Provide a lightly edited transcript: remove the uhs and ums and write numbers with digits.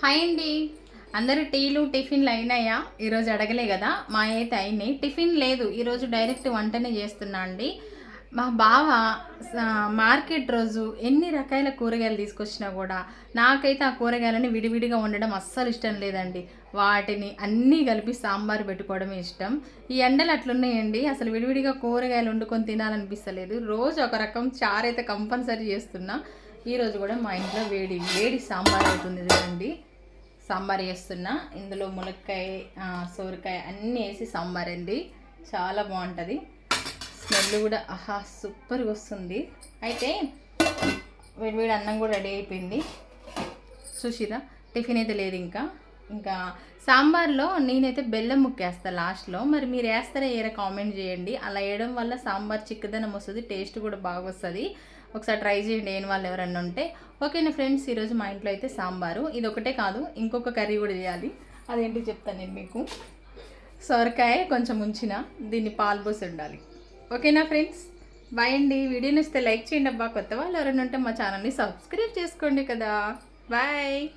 Hi అండి. అందరూ టీలు టిఫిన్లు అయినాయా? ఈరోజు అడగలే కదా, మా అయితే అయినాయి. టిఫిన్ లేదు ఈరోజు, డైరెక్ట్ వంటనే చేస్తున్నా అండి. మా బావ మార్కెట్ రోజు ఎన్ని రకాల కూరగాయలు తీసుకొచ్చినా కూడా నాకైతే ఆ కూరగాయలని విడివిడిగా వండడం అస్సలు ఇష్టం లేదండి. వాటిని అన్నీ కలిపి సాంబార్ పెట్టుకోవడమే ఇష్టం. ఈ ఎండలు అట్లున్నాయండి, అసలు విడివిడిగా కూరగాయలు వండుకొని తినాలనిపిస్తలేదు. రోజు ఒక రకం చారు అయితే కంపల్సరీ చేస్తున్నా. ఈరోజు కూడా మా ఇంట్లో వేడి వేడి సాంబార్ అవుతుంది చూడండి. సాంబార్ చేస్తున్నా. ఇందులో ములక్కాయ, సోరకాయ అన్నీ వేసి సాంబార్ అండి. చాలా బాగుంటుంది. స్మెల్ కూడా సూపర్గా వస్తుంది. అయితే వేడివేడి అన్నం కూడా రెడీ అయిపోయింది. చూసిరా, టిఫిన్ అయితే లేదు ఇంకా సాంబార్లో నేనైతే బెల్లం ముక్కేస్తాను లాస్ట్లో. మరి మీరు వేస్తారా ఏరా కామెంట్ చేయండి. అలా వేయడం వల్ల సాంబార్ చిక్కదనం వస్తుంది, టేస్ట్ కూడా బాగా వస్తుంది. ఒకసారి ట్రై చేయండి ఏం వాళ్ళు ఎవరన్నా ఉంటే. ఓకేనా ఫ్రెండ్స్, ఈరోజు మా ఇంట్లో అయితే సాంబారు. ఇది ఒకటే కాదు, ఇంకొక కర్రీ కూడా చేయాలి. అదేంటి చెప్తాను నేను మీకు. సొరకాయ కొంచెం ఉంచిన, దీన్ని పాలు పోసి ఉండాలి. ఓకేనా ఫ్రెండ్స్, బాయ్ అండి. వీడియో నచ్చితే లైక్ చేయండి అబ్బా. కొత్త వాళ్ళు ఎవరైనా ఉంటే మా ఛానల్ని సబ్స్క్రైబ్ చేసుకోండి కదా. బాయ్.